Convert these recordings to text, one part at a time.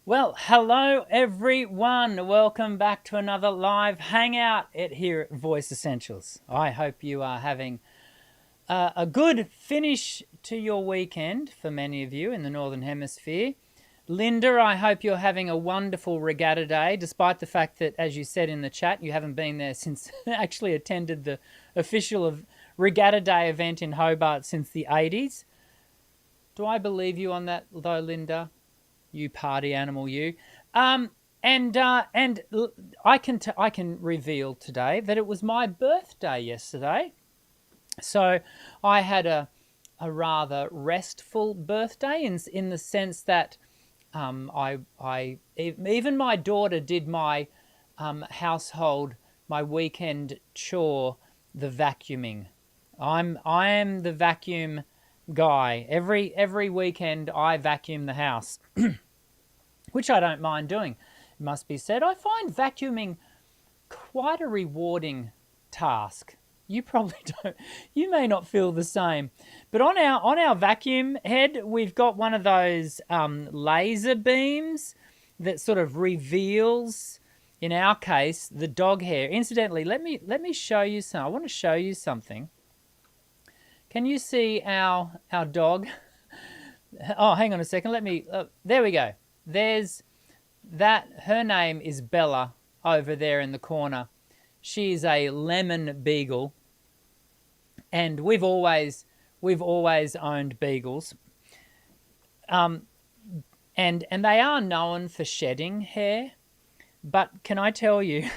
Well, hello everyone. Welcome back to another live hangout here at Voice Essentials. I hope you are having a good finish to your weekend for many of you in the Northern Hemisphere. Linda, I hope you're having a wonderful regatta day, despite the fact that, as you said in the chat, you haven't been there since actually attended the official Regatta Day event in Hobart since the 80s. Do I believe you on that, though, Linda? You party animal, you. And I can reveal today that it was my birthday yesterday. So I had a rather restful birthday in the sense that even my daughter did my household, my weekend chore, the vacuuming. I am the vacuum guy. Every weekend I vacuum the house, which I don't mind doing, it must be said. I find vacuuming quite a rewarding task. You probably don't. You may not feel the same, but on our vacuum head, we've got one of those laser beams that sort of reveals, in our case, the dog hair. Incidentally, let me show you some. I want to show you something. Can you see our dog? Oh, hang on a second. Let me. There we go. There's that. Her name is Bella over there in the corner. She's a lemon beagle, and we've always owned beagles. And they are known for shedding hair, but can I tell you,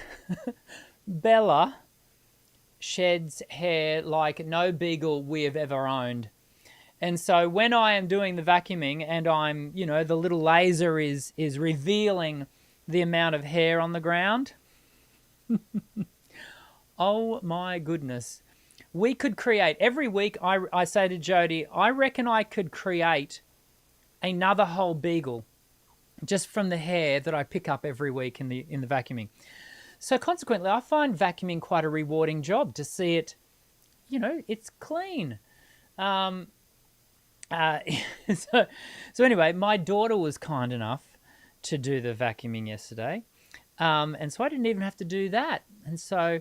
Bella sheds hair like no beagle we have ever owned. And so when I am doing the vacuuming and I'm, the little laser is revealing the amount of hair on the ground, oh my goodness. We could create, every week I say to Jody, I reckon I could create another whole beagle just from the hair that I pick up every week in the vacuuming. So consequently, I find vacuuming quite a rewarding job to see it, it's clean. So anyway, my daughter was kind enough to do the vacuuming yesterday. And so I didn't even have to do that. And so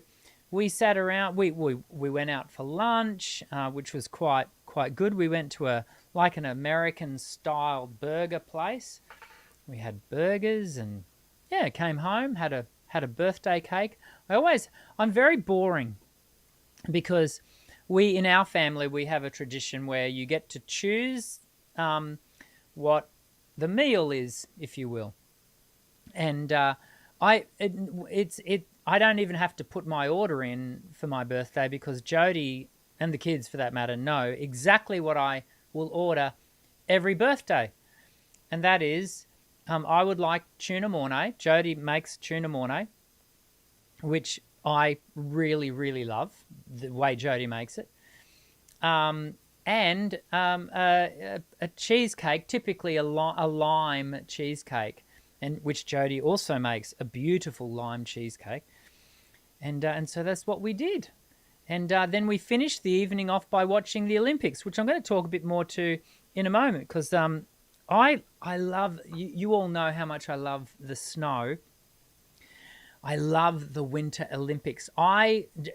we sat around, we went out for lunch, which was quite good. We went to an American style burger place. We had burgers and came home, had a birthday cake. I'm very boring because in our family, we have a tradition where you get to choose what the meal is, if you will. And I don't even have to put my order in for my birthday because Jody and the kids, for that matter, know exactly what I will order every birthday. And that is, I would like tuna mornay. Jody makes tuna mornay, which I really, really love, the way Jody makes it. And a cheesecake, typically a lime cheesecake, and which Jody also makes, a beautiful lime cheesecake. And so that's what we did. And then we finished the evening off by watching the Olympics, which I'm going to talk a bit more to in a moment, because I love, you all know how much I love the snow. I love the Winter Olympics.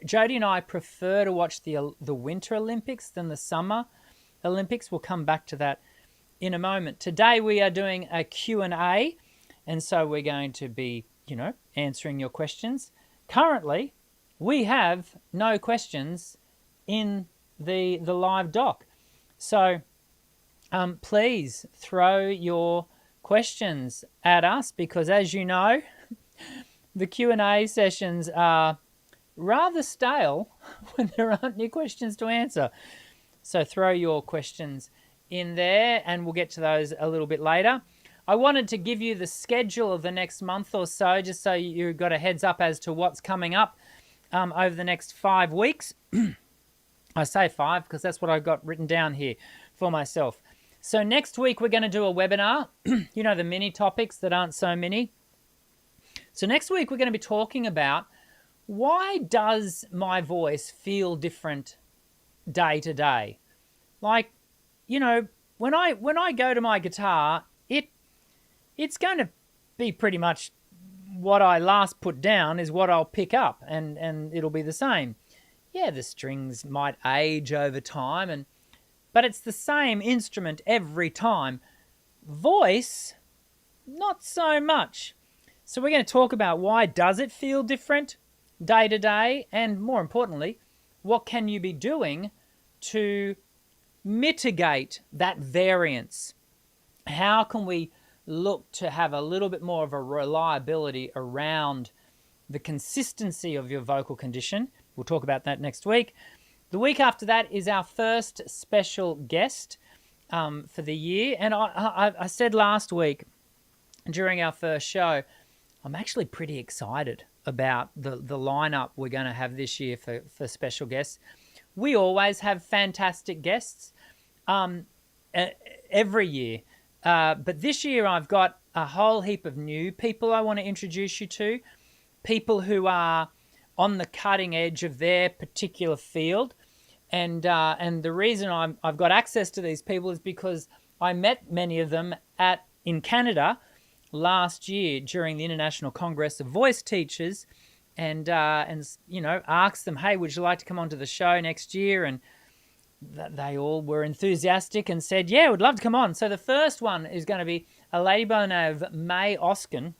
Jody and I prefer to watch the Winter Olympics than the Summer Olympics. We'll come back to that in a moment. Today we are doing a Q&A, and so we're going to be, answering your questions. Currently, we have no questions in the live doc. So please throw your questions at us because, as you know, the Q&A sessions are rather stale when there aren't any questions to answer. So throw your questions in there and we'll get to those a little bit later. I wanted to give you the schedule of the next month or so, just so you've got a heads up as to what's coming up over the next 5 weeks. I say 5 because that's what I've got written down here for myself. So next week we're going to do a webinar, the mini topics that aren't so mini. So next week we're going to be talking about why does my voice feel different day to day? Like, when I go to my guitar, it's going to be pretty much what I last put down is what I'll pick up, and it'll be the same. Yeah, the strings might age over time, but it's the same instrument every time. Voice, not so much. So we're going to talk about why does it feel different day to day, and more importantly, what can you be doing to mitigate that variance? How can we look to have a little bit more of a reliability around the consistency of your vocal condition? We'll talk about that next week. The week after that is our first special guest for the year. And I said last week during our first show, I'm actually pretty excited about the lineup we're going to have this year for special guests. We always have fantastic guests every year. But this year I've got a whole heap of new people I want to introduce you to, people who are on the cutting edge of their particular field. And the reason I've got access to these people is because I met many of them in Canada last year during the International Congress of Voice Teachers, and asked them, hey, would you like to come onto the show next year? And they all were enthusiastic and said, yeah, we'd love to come on. So the first one is going to be a lady by the name of May Oskin,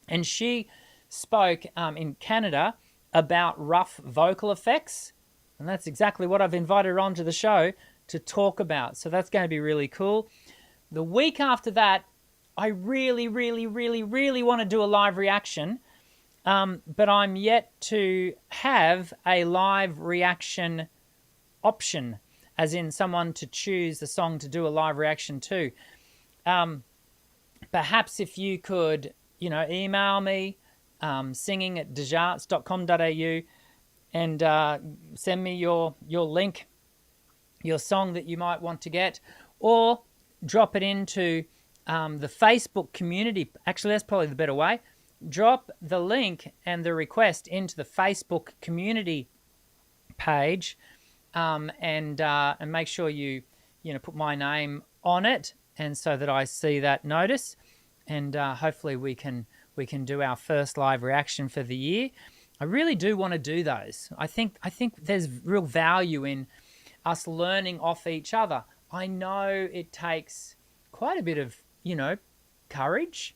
and she spoke in Canada about rough vocal effects, and that's exactly what I've invited her onto the show to talk about. So that's going to be really cool. The week after that, I really, really, really, really want to do a live reaction, but I'm yet to have a live reaction option, as in someone to choose the song to do a live reaction to. Perhaps if you could, email me, singing@desjarts.com.au, and send me your link, your song that you might want to get, or drop it into the Facebook community. Actually, that's probably the better way. Drop the link and the request into the Facebook community page, and make sure you put my name on it, and so that I see that notice, and hopefully we can do our first live reaction for the year. I really do want to do those. I think there's real value in us learning off each other. I know it takes quite a bit of courage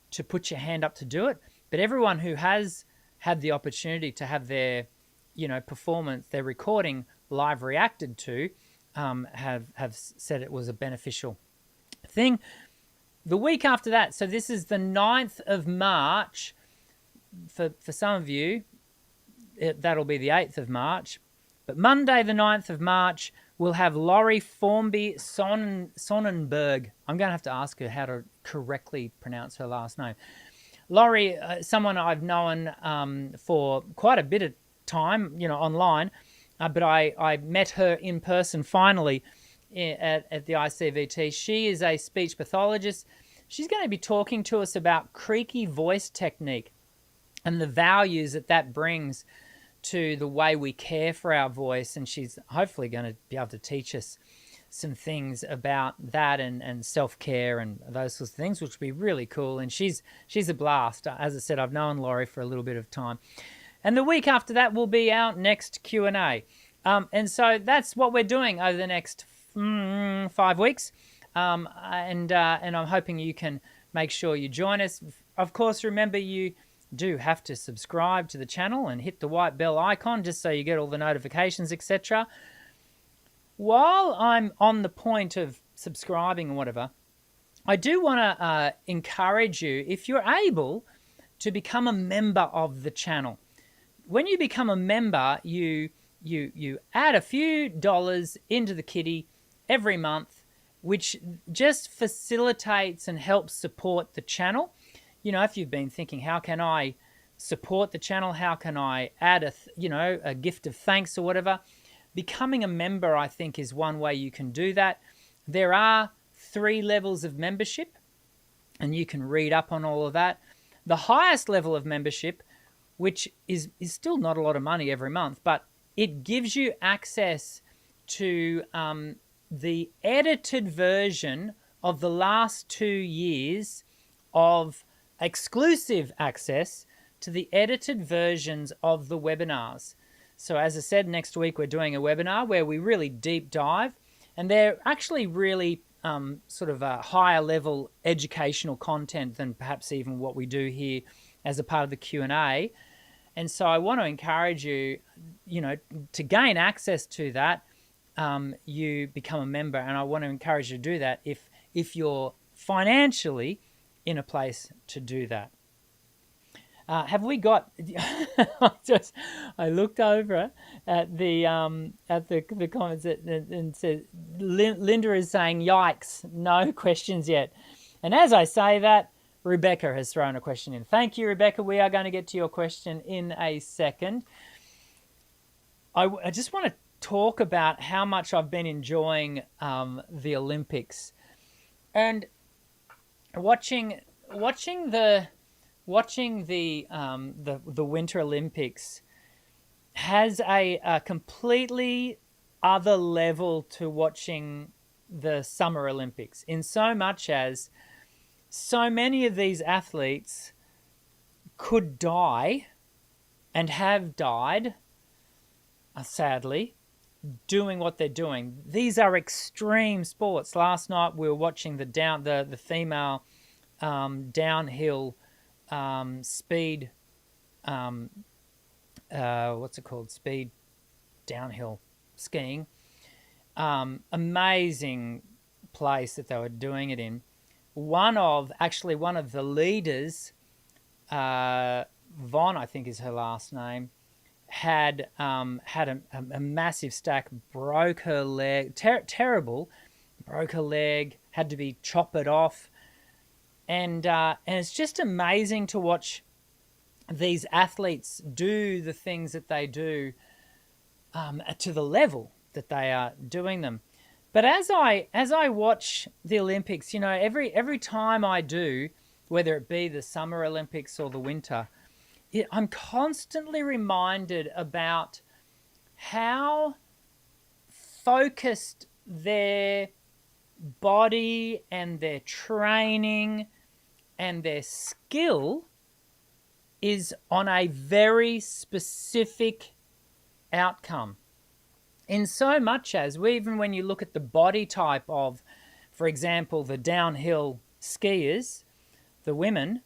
to put your hand up to do it, but everyone who has had the opportunity to have their performance, their recording live reacted to, have said it was a beneficial thing. The week after that, so this is the 9th of March. For some of you, that'll be the 8th of March. But Monday, the 9th of March, we'll have Laurie Formby Sonnenberg. I'm going to have to ask her how to correctly pronounce her last name. Laurie, someone I've known for quite a bit of time, online, but I met her in person finally at the ICVT. She is a speech pathologist. She's going to be talking to us about creaky voice technique and the values that brings to the way we care for our voice, and she's hopefully going to be able to teach us some things about that and self-care and those sorts of things, which would be really cool. And she's a blast. As I said, I've known Laurie for a little bit of time. And the week after that will be our next Q&A. And so that's what we're doing over the next 5 weeks. And I'm hoping you can make sure you join us. Of course, remember, you do have to subscribe to the channel and hit the white bell icon just so you get all the notifications, etc. While I'm on the point of subscribing or whatever, I do want to encourage you, if you're able, to become a member of the channel. When you become a member, you add a few dollars into the kitty every month, which just facilitates and helps support the channel. If you've been thinking, how can I support the channel? How can I add a gift of thanks or whatever? Becoming a member, I think, is one way you can do that. There are 3 levels of membership, and you can read up on all of that. The highest level of membership, which is still not a lot of money every month, but it gives you access to the edited version of the last 2 years of exclusive access to the edited versions of the webinars. So as I said, next week we're doing a webinar where we really deep dive, and they're actually really sort of a higher level educational content than perhaps even what we do here as a part of the Q&A. And so I want to encourage you, to gain access to that, you become a member, and I want to encourage you to do that if you're financially in a place to do that. Have we got? I looked over at the comments and said Linda is saying yikes, no questions yet. And as I say that, Rebecca has thrown a question in. Thank you, Rebecca. We are going to get to your question in a second. I just want to talk about how much I've been enjoying the Olympics, and watching the Winter Olympics has a completely other level to watching the Summer Olympics, in so much as so many of these athletes could die and have died, sadly, doing what they're doing. These are extreme sports. Last night we were watching the female downhill speed, speed downhill skiing. Amazing place that they were doing it in. One of the leaders, Von, I think is her last name, had a massive stack, broke her leg, terrible, broke her leg, had to be chopped off. And it's just amazing to watch these athletes do the things that they do to the level that they are doing them. But as I watch the Olympics, every time I do, whether it be the Summer Olympics or the Winter, I'm constantly reminded about how focused their body and their training and their skill is on a very specific outcome. In so much as, even when you look at the body type of, for example, the downhill skiers, the women,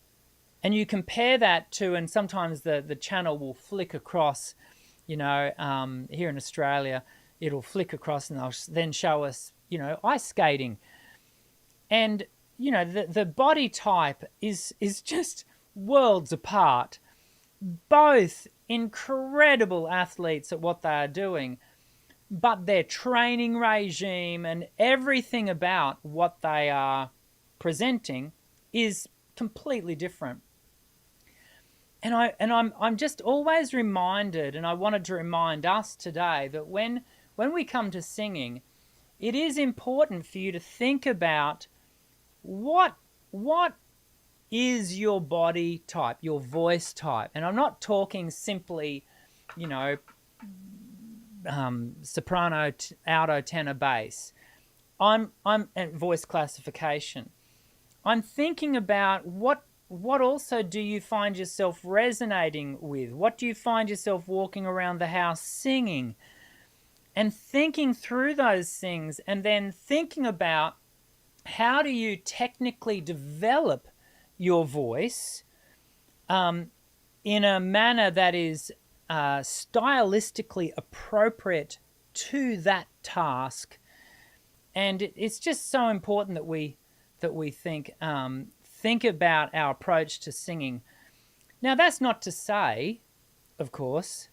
and you compare that to, and sometimes the channel will flick across, here in Australia, it'll flick across and they'll then show us, ice skating. And, the body type is just worlds apart. Both incredible athletes at what they are doing, but their training regime and everything about what they are presenting is completely different. And I'm just always reminded, and I wanted to remind us today, that when we come to singing, it is important for you to think about what is your body type, your voice type. And I'm not talking simply, soprano, alto, tenor, bass. I'm at voice classification. I'm thinking about what also do you find yourself resonating with? What do you find yourself walking around the house singing? And thinking through those things, and then thinking about how do you technically develop your voice in a manner that is stylistically appropriate to that task. And it's just so important that we think about our approach to singing. Now, that's not to say, of course,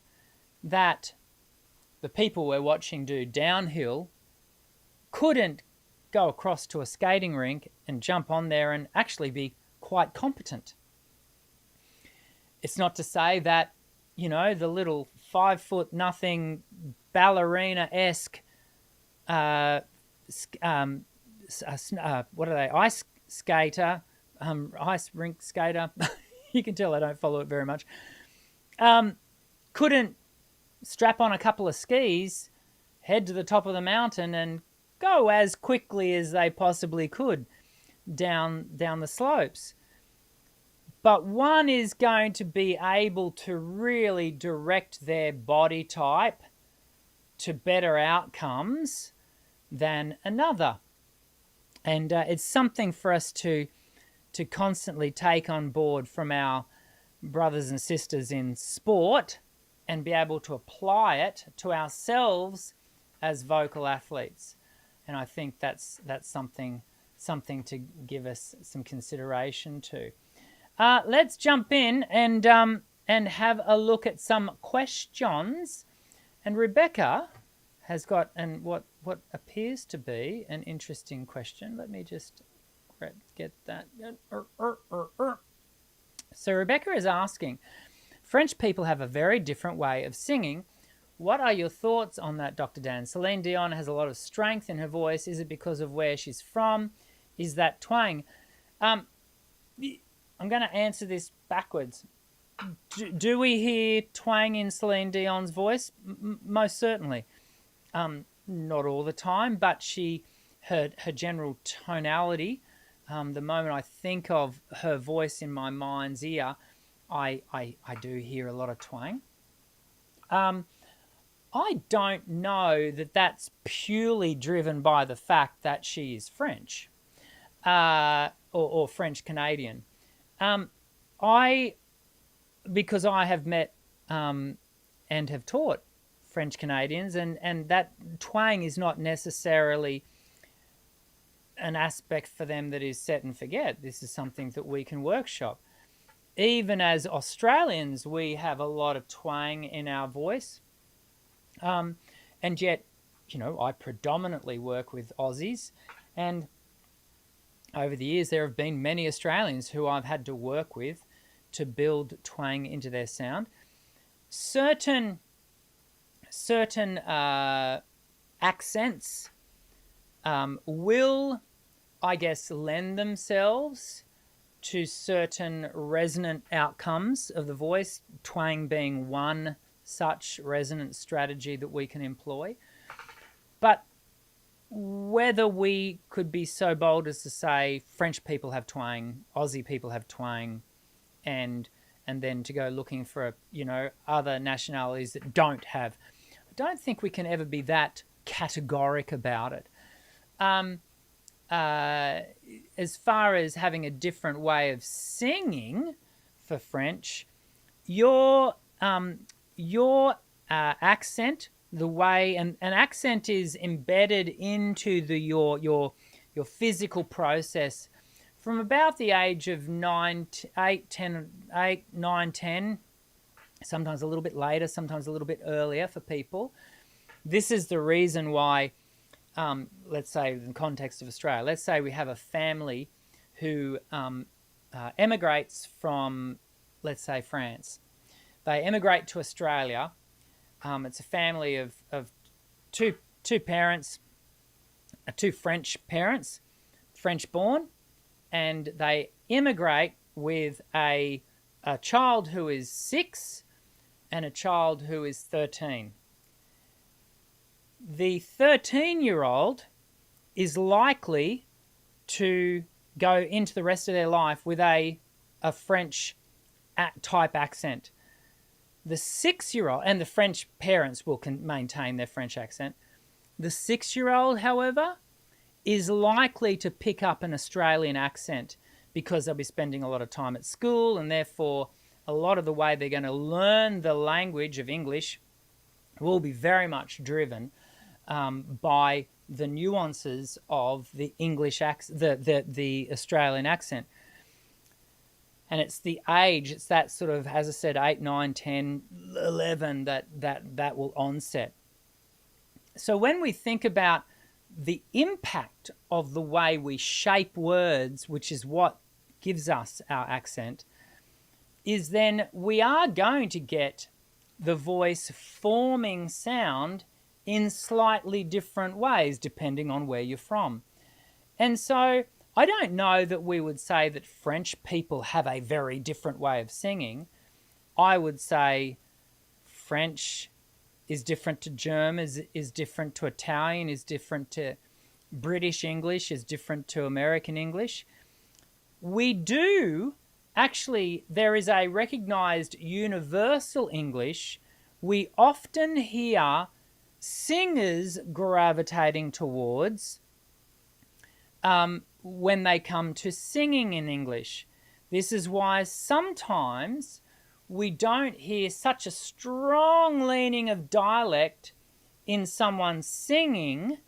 that the people we're watching do downhill couldn't go across to a skating rink and jump on there and actually be quite competent. It's not to say that, the little 5'0" ballerina-esque ice skater, ice rink skater, you can tell I don't follow it very much, couldn't strap on a couple of skis, head to the top of the mountain and go as quickly as they possibly could down the slopes. but one is going to be able to really direct their body type to better outcomes than another. And it's something for us to constantly take on board from our brothers and sisters in sport and be able to apply it to ourselves as vocal athletes. And I think that's something to give us some consideration to. Let's jump in and have a look at some questions. And Rebecca has got what appears to be an interesting question. Let me just get that. So Rebecca is asking, French people have a very different way of singing. What are your thoughts on that, Dr. Dan? Celine Dion has a lot of strength in her voice. Is it because of where she's from? Is that twang? I'm going to answer this backwards. Do we hear twang in Celine Dion's voice? Most certainly. Not all the time, but her general tonality, the moment I think of her voice in my mind's ear, I do hear a lot of twang. I don't know that that's purely driven by the fact that she is French or French Canadian. Because I have met and have taught French Canadians, and that twang is not necessarily an aspect for them that is set and forget. This is something that we can workshop. Even as Australians, we have a lot of twang in our voice. And yet, I predominantly work with Aussies, and over the years there have been many Australians who I've had to work with to build twang into their sound. Certain accents will, I guess, lend themselves to certain resonant outcomes of the voice, twang being one such resonant strategy that we can employ. But whether we could be so bold as to say French people have twang, Aussie people have twang, and then to go looking for other nationalities that don't have, I don't think we can ever be that categoric about it. As far as having a different way of singing for French, your accent, the way, and an accent is embedded into your physical process from about the age of 9, 10, sometimes a little bit later, sometimes a little bit earlier for people. This is the reason why, let's say in the context of Australia, let's say we have a family who emigrates from, let's say, France. They emigrate to Australia. It's a family of two parents, two French parents, French born, and they immigrate with a child who is 6 and a child who is 13. The 13-year-old is likely to go into the rest of their life with a French type accent. The 6-year-old, and the French parents will maintain their French accent. The 6-year-old, however, is likely to pick up an Australian accent because they'll be spending a lot of time at school, and therefore a lot of the way they're going to learn the language of English will be very much driven by the nuances of the English the Australian accent. And it's the age, it's that sort of, as I said, 8, 9, 10, 11 that will onset. So when we think about the impact of the way we shape words, which is what gives us our accent, is then we are going to get the voice forming sound in slightly different ways depending on where you're from. And so I don't know that we would say that French people have a very different way of singing. I would say French is different to German, is different to Italian, is different to British English, is different to American English. We do actually there is a recognized universal English. We often hear singers gravitating towards when they come to singing in English. This is why sometimes we don't hear such a strong leaning of dialect in someone singing,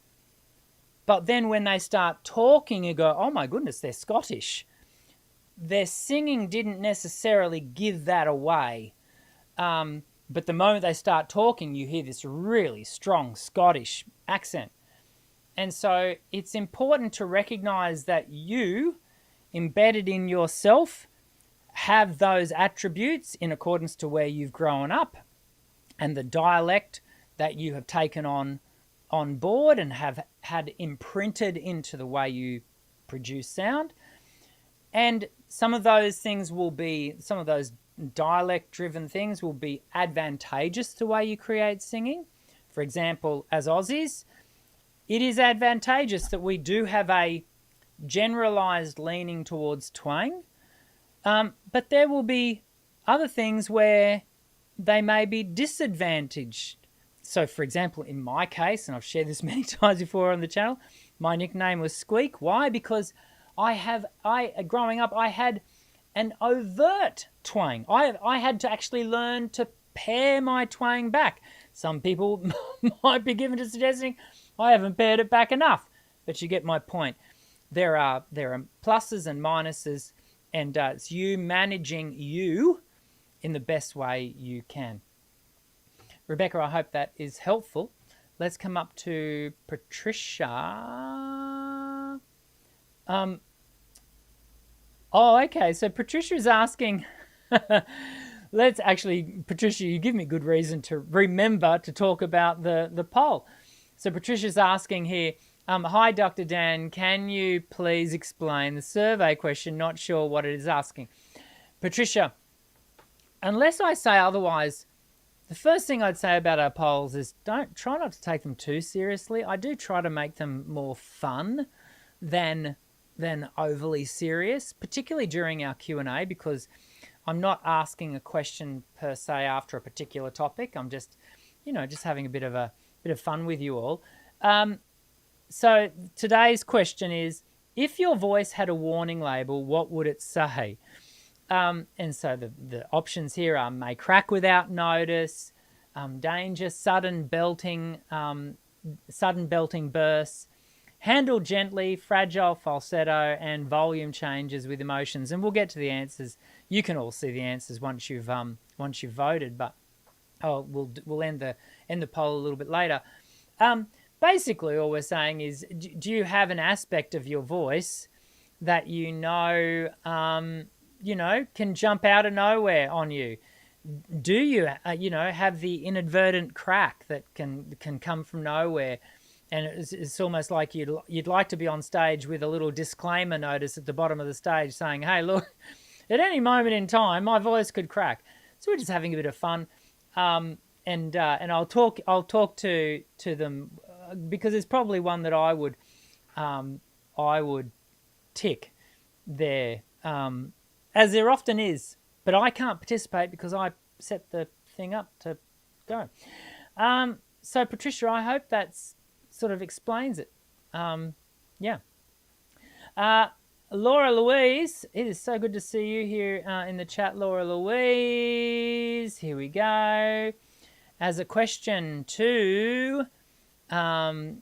but then when they start talking, you go, oh my goodness, they're Scottish. Their singing didn't necessarily give that away. But the moment they start talking, you hear this really strong Scottish accent. And so it's important to recognize that you, embedded in yourself, have those attributes in accordance to where you've grown up and the dialect that you have taken on board and have had imprinted into the way you produce sound. And some of those things will be, some of those dialect-driven things will be advantageous to the way you create singing. For example, as Aussies, it is advantageous that we do have a generalized leaning towards twang, but there will be other things where they may be disadvantaged. So, for example, in my case, and I've shared this many times before on the channel, my nickname was Squeak. Why? Because growing up, I had an overt twang. I had to actually learn to pare my twang back. Some people might be given to suggesting I haven't pared it back enough, but you get my point. There are pluses and minuses, and it's you managing you in the best way you can. Rebecca, I hope that is helpful. Let's come up to Patricia. Okay, so Patricia's asking, Patricia, you give me good reason to remember to talk about the poll. So Patricia's asking here, hi, Dr. Dan, can you please explain the survey question? Not sure what it is asking. Patricia, unless I say otherwise, the first thing I'd say about our polls is try not to take them too seriously. I do try to make them more fun than overly serious, particularly during our Q&A, because I'm not asking a question per se after a particular topic. I'm just having a bit of fun with you all. So today's question is, if your voice had a warning label, what would it say? And so the options here are may crack without notice, danger, sudden belting bursts, handle gently, fragile falsetto, and volume changes with emotions. And we'll get to the answers. You can all see the answers once you've voted, but we'll end the poll a little bit later. Basically, all we're saying is, do you have an aspect of your voice that can jump out of nowhere on you? Do you have the inadvertent crack that can come from nowhere? And it's almost like you'd like to be on stage with a little disclaimer notice at the bottom of the stage saying, hey, look, at any moment in time, my voice could crack. So we're just having a bit of fun. And I'll talk to them because it's probably one that I would tick there, as there often is. But I can't participate because I set the thing up to go. So Patricia, I hope that's sort of explains it. Yeah. Laura Louise, it is so good to see you here in the chat, Laura Louise. Here we go. As a question to Dr.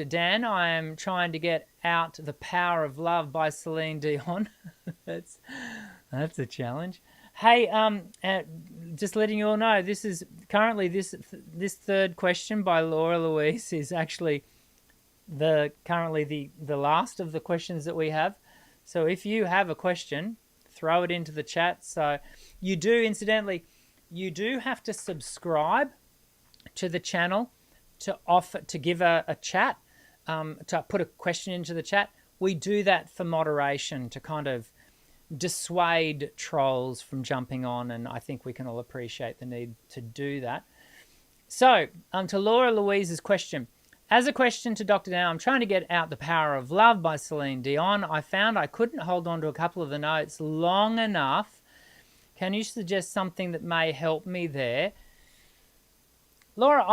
Dan, I am trying to get out The Power of Love by Celine Dion. That's a challenge. Hey, just letting you all know, this is currently this third question by Laura Louise is actually currently the last of the questions that we have. So if you have a question, throw it into the chat. So you do, incidentally, you do have to subscribe to the channel to give a chat, to put a question into the chat. We do that for moderation to kind of dissuade trolls from jumping on, and I think we can all appreciate the need to do that. So, to Laura Louise's question, As a question to Dr. Now, I'm trying to get out The Power of Love by Celine Dion. I found I couldn't hold on to a couple of the notes long enough. Can you suggest something that may help me there? Laura,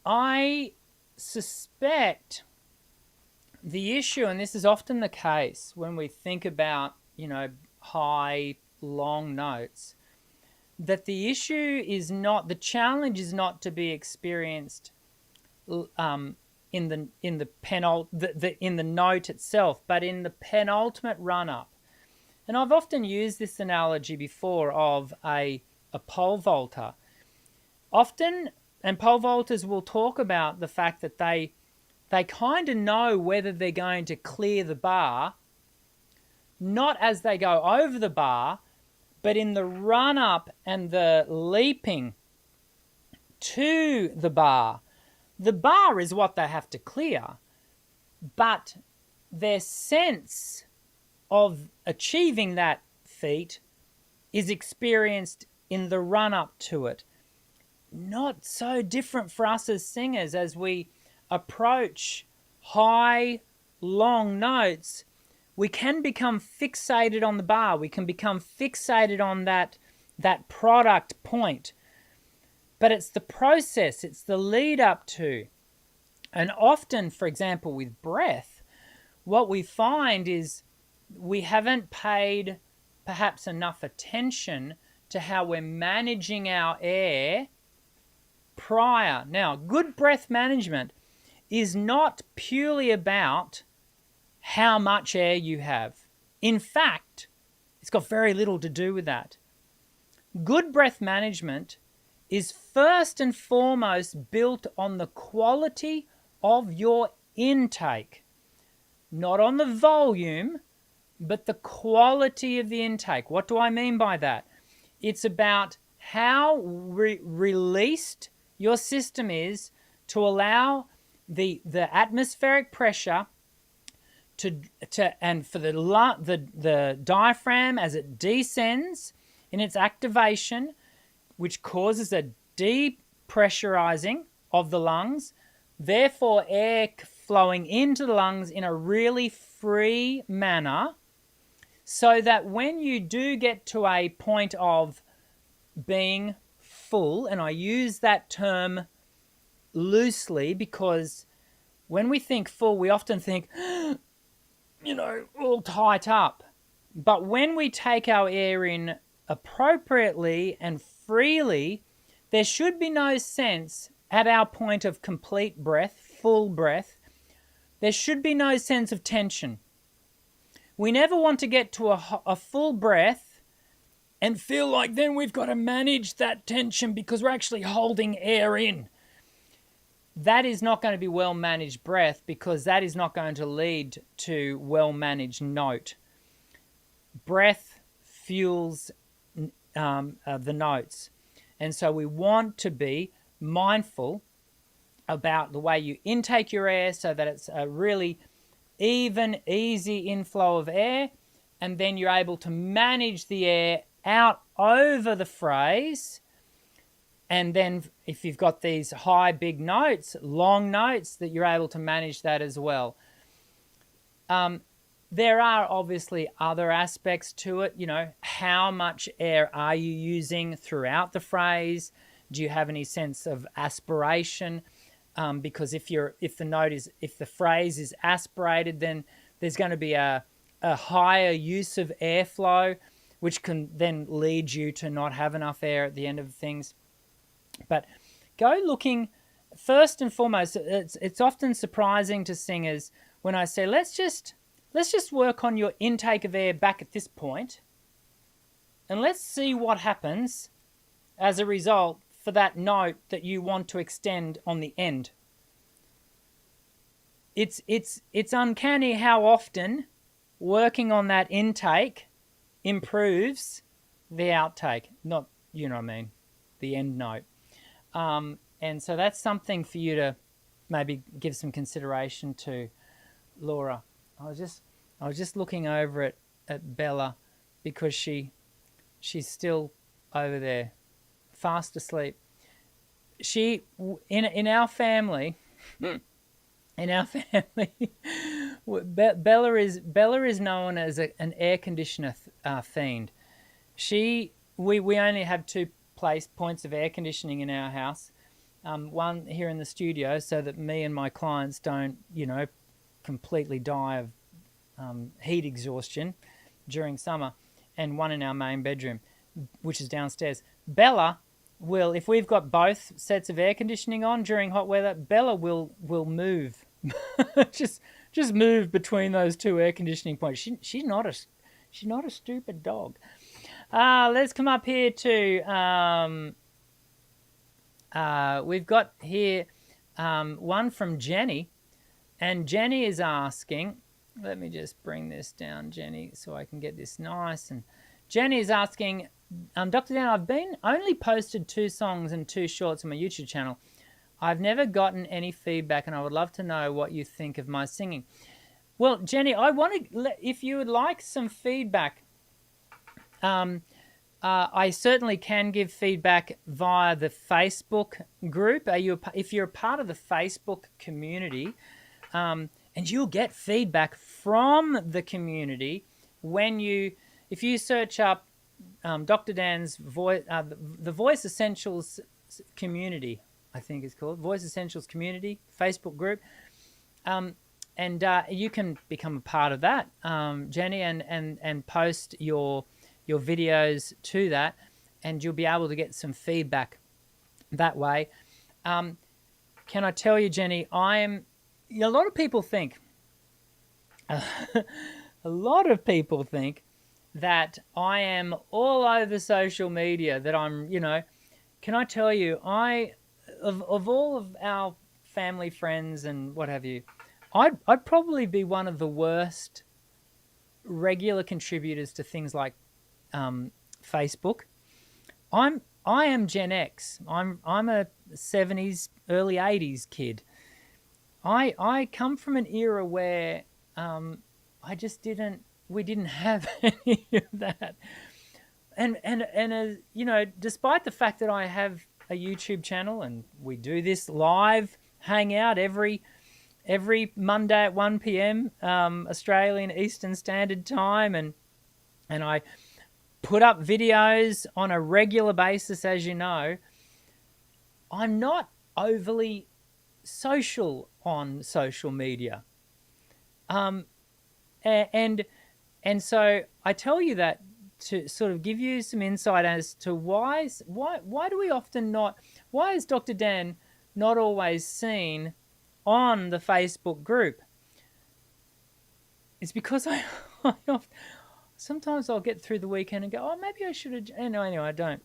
I suspect the issue, and this is often the case when we think about, high, long notes, that the issue is not, the challenge is not to be experienced in the note itself, but in the penultimate run-up. And I've often used this analogy before of a pole vaulter. Often, and pole vaulters will talk about the fact that they kind of know whether they're going to clear the bar, not as they go over the bar, but in the run-up and the leaping to the bar. The bar is what they have to clear, but their sense of achieving that feat is experienced in the run-up to it. Not so different for us as singers as we approach high, long notes. We can become fixated on the bar. We can become fixated on that product point. But it's the process, it's the lead up to. And often, for example, with breath, what we find is we haven't paid perhaps enough attention to how we're managing our air prior. Now, good breath management is not purely about how much air you have. In fact, it's got very little to do with that. Good breath management is first and foremost built on the quality of your intake, not on the volume, but the quality of the intake. What do I mean by that? It's about how released your system is to allow the atmospheric pressure to and for the diaphragm as it descends in its activation, which causes a depressurizing of the lungs, therefore air flowing into the lungs in a really free manner, so that when you do get to a point of being full, and I use that term loosely because when we think full, we often think, all tight up. But when we take our air in appropriately and freely, there should be no sense at our point of complete breath, full breath, there should be no sense of tension. We never want to get to a full breath and feel like then we've got to manage that tension because we're actually holding air in. That is not going to be well-managed breath because that is not going to lead to well-managed note. Breath fuels the notes. And so we want to be mindful about the way you intake your air so that it's a really even, easy inflow of air, and then you're able to manage the air out over the phrase. And then if you've got these high, big notes, long notes, that you're able to manage that as well. There are obviously other aspects to it. How much air are you using throughout the phrase? Do you have any sense of aspiration? Because if the phrase is aspirated, then there's going to be a higher use of airflow, which can then lead you to not have enough air at the end of things. But go looking, first and foremost, it's often surprising to singers when I say, let's just work on your intake of air back at this point, and let's see what happens as a result for that note that you want to extend on the end. It's uncanny how often working on that intake improves the outtake, not, the end note. And so that's something for you to maybe give some consideration to, Laura. I was just looking over at Bella because she's still over there, fast asleep. In our family, in our family, Bella is known as an air conditioner fiend. We only have two points of air conditioning in our house. One here in the studio, so that me and my clients don't, completely die of heat exhaustion during summer, and one in our main bedroom, which is downstairs. Bella will, if we've got both sets of air conditioning on during hot weather, Bella will move, just move between those two air conditioning points. She's not a stupid dog. Let's come up here to we've got here one from Jenny, and Jenny is asking. Let me just bring this down, Jenny, so I can get this nice. And Jenny is asking, Dr. Dan, I've only posted 2 songs and 2 shorts on my YouTube channel. I've never gotten any feedback, and I would love to know what you think of my singing. Well, Jenny, if you would like some feedback, I certainly can give feedback via the Facebook group. If you're a part of the Facebook community, and you'll get feedback from the community if you search up Dr. Dan's voice, the Voice Essentials community, I think it's called Voice Essentials community Facebook group, and you can become a part of that, Jenny, and post your videos to that, and you'll be able to get some feedback that way. Can I tell you, Jenny, a lot of people think that I am all over social media, that I'm, can I tell you, of all of our family, friends, and what have you, I'd probably be one of the worst regular contributors to things like Facebook. I am Gen X. I'm a 70s, early 80s kid. I come from an era where we didn't have any of that. And despite the fact that I have a YouTube channel and we do this live hangout every Monday at 1 p.m. Australian Eastern Standard Time, and I put up videos on a regular basis, as you know, I'm not overly social on social media. And so I tell you that to sort of give you some insight as to why do we often why is Dr. Dan not always seen on the Facebook group? It's because sometimes I'll get through the weekend and go, oh, maybe I should have. Anyway, I don't.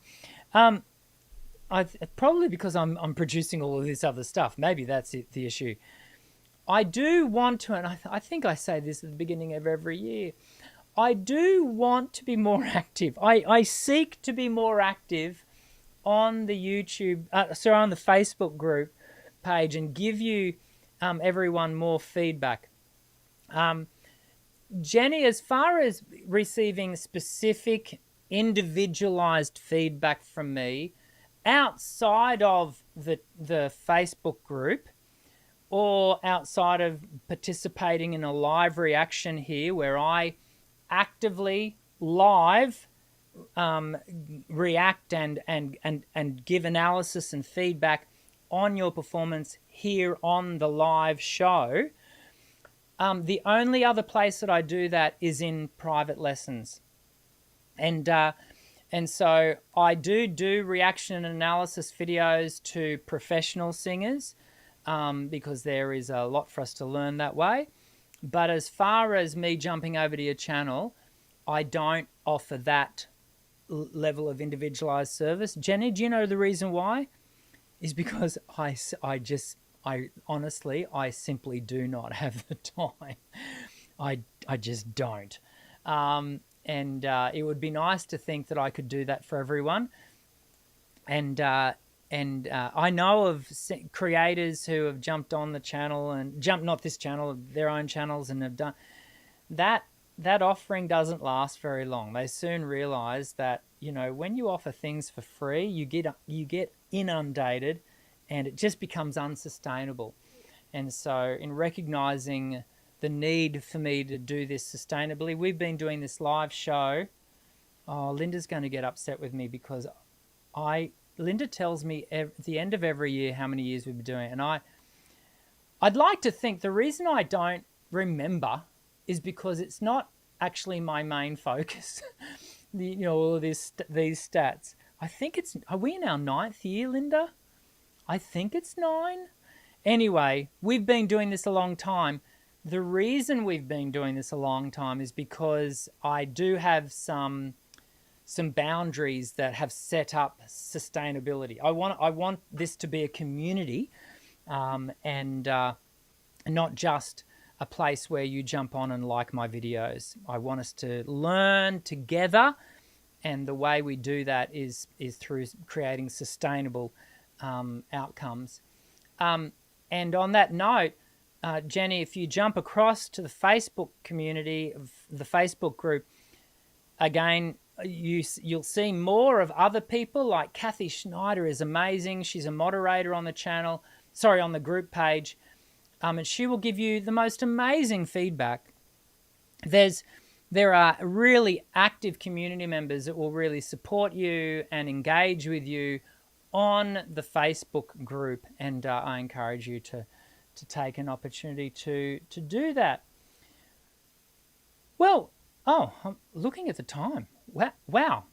Probably because I'm producing all of this other stuff. Maybe that's the issue. I do want to, and I think I say this at the beginning of every year, I do want to be more active. I seek to be more active on the YouTube, on the Facebook group page, and give you everyone more feedback. Jenny, as far as receiving specific individualized feedback from me outside of the Facebook group, or outside of participating in a live reaction here where I actively live react and give analysis and feedback on your performance here on the live show, the only other place that I do that is in private lessons. And so I do reaction and analysis videos to professional singers, because there is a lot for us to learn that way. But as far as me jumping over to your channel, I don't offer that level of individualized service. Jenny, do you know the reason why? Is because I honestly simply do not have the time. I just don't. And it would be nice to think that I could do that for everyone. And I know of creators who have jumped on the channel and not this channel, their own channels, and have done that. That offering doesn't last very long. They soon realize that, when you offer things for free, you get inundated, and it just becomes unsustainable. And so in recognizing the need for me to do this sustainably, we've been doing this live show. Oh, Linda's going to get upset with me because Linda tells me at the end of every year how many years we've been doing it. And I'd like to think the reason I don't remember is because it's not actually my main focus. All of these stats. I think are we in our 9th year, Linda? I think it's 9. Anyway, we've been doing this a long time. The reason we've been doing this a long time is because I do have some boundaries that have set up sustainability. I want this to be a community, and not just a place where you jump on and like my videos. I want us to learn together, and the way we do that is through creating sustainable outcomes. And on that note, Jenny, if you jump across to the Facebook community, the Facebook group, again, you'll see more of other people. Like Kathy Schneider is amazing. She's a moderator on the channel, on the group page. And she will give you the most amazing feedback. There are really active community members that will really support you and engage with you on the Facebook group, and I encourage you to take an opportunity to do that. Well, I'm looking at the time. Wow.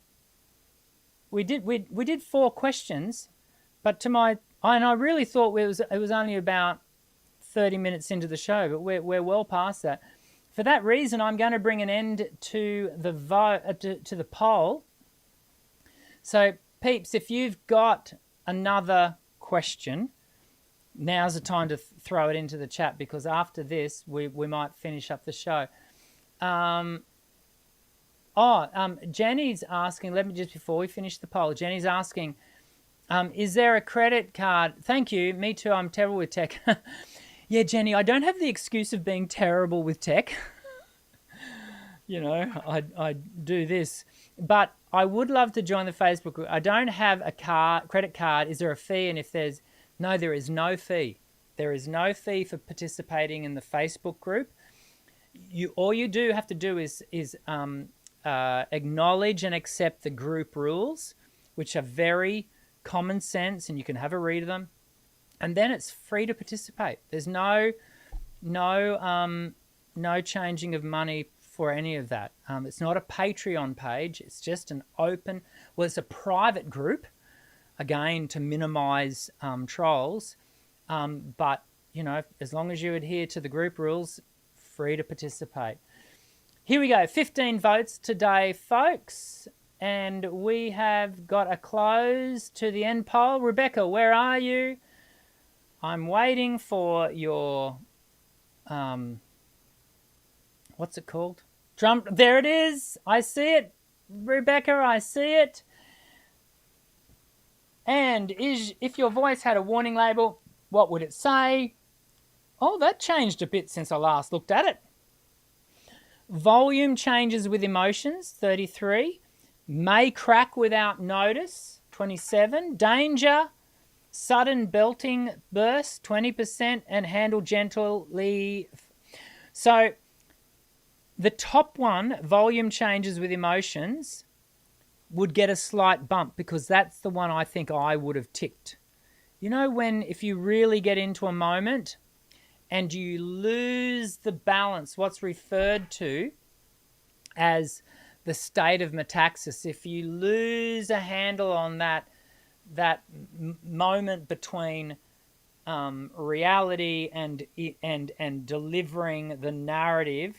We did 4 questions, but and I really thought it was only about 30 minutes into the show, but we're well past that. For that reason, I'm going to bring an end to the poll. So, peeps, if you've got another question, now's the time to throw it into the chat, because after this, we might finish up the show. Jenny's asking, before we finish the poll, Jenny's asking, is there a credit card? Thank you. Me too. I'm terrible with tech. Yeah, Jenny, I don't have the excuse of being terrible with tech. I do this. But I would love to join the Facebook group. I don't have a credit card. Is there a fee? And if there's... No, there is no fee. There is no fee for participating in the Facebook group. All you do have to do is acknowledge and accept the group rules, which are very common sense, and you can have a read of them. And then it's free to participate. There's no changing of money for any of that. It's not a Patreon page. It's just it's a private group, again, to minimize trolls. But, as long as you adhere to the group rules, free to participate. Here we go. 15 votes today, folks. And we have got a close to the end poll. Rebecca, where are you? I'm waiting for your, what's it called? Drum. There it is. I see it. Rebecca, I see it. And if your voice had a warning label, what would it say? Oh, that changed a bit since I last looked at it. Volume changes with emotions, 33. May crack without notice, 27. Danger, sudden belting burst, 20. And handle gently. So the top one, volume changes with emotions, would get a slight bump, because that's the one I think I would have ticked. If you really get into a moment and you lose the balance, what's referred to as the state of metaxis, if you lose a handle on that moment between reality and delivering the narrative,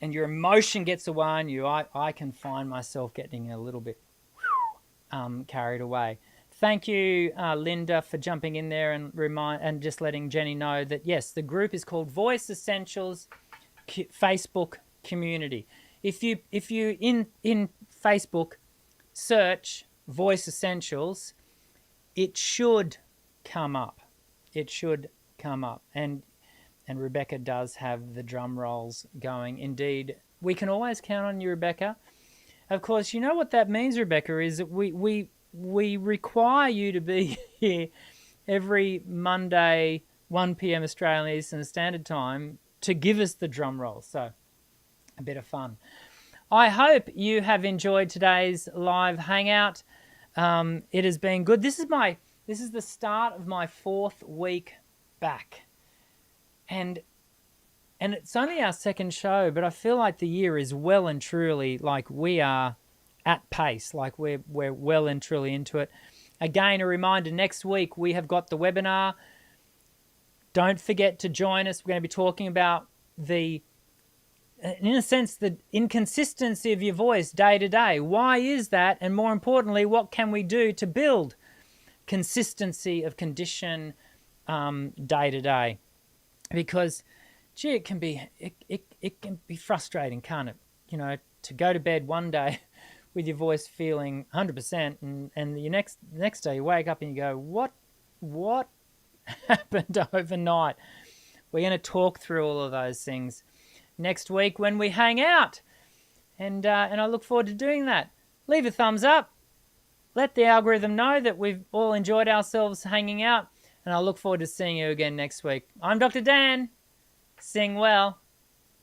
and your emotion gets away on you, I can find myself getting a little bit carried away. Thank you, Linda, for jumping in there and just letting Jenny know that, yes, the group is called Voice Essentials Facebook Community. If you in Facebook search Voice Essentials, it should come up. It should come up. And Rebecca does have the drum rolls going. Indeed, we can always count on you, Rebecca. Of course, you know what that means, Rebecca, is that we require you to be here every Monday 1 p.m. Australian Eastern Standard Time to give us the drum roll. So a bit of fun. I hope you have enjoyed today's live hangout. It has been good. This is the start of my 4th week back. And it's only our 2nd show, but I feel like the year is well and truly, like, we are at pace, like we're well and truly into it. Again, a reminder, next week we have got the webinar. Don't forget to join us. We're going to be talking about in a sense, the inconsistency of your voice day to day. Why is that? And more importantly, what can we do to build consistency of condition day to day? Because, gee, it can be frustrating, can't it? You know, to go to bed one day with your voice feeling 100%, and the next day you wake up and you go, what happened overnight? We're going to talk through all of those things next week when we hang out, and I look forward to doing that. Leave a thumbs up. Let the algorithm know that we've all enjoyed ourselves hanging out, and I look forward to seeing you again next week. I'm Dr. Dan. Sing well.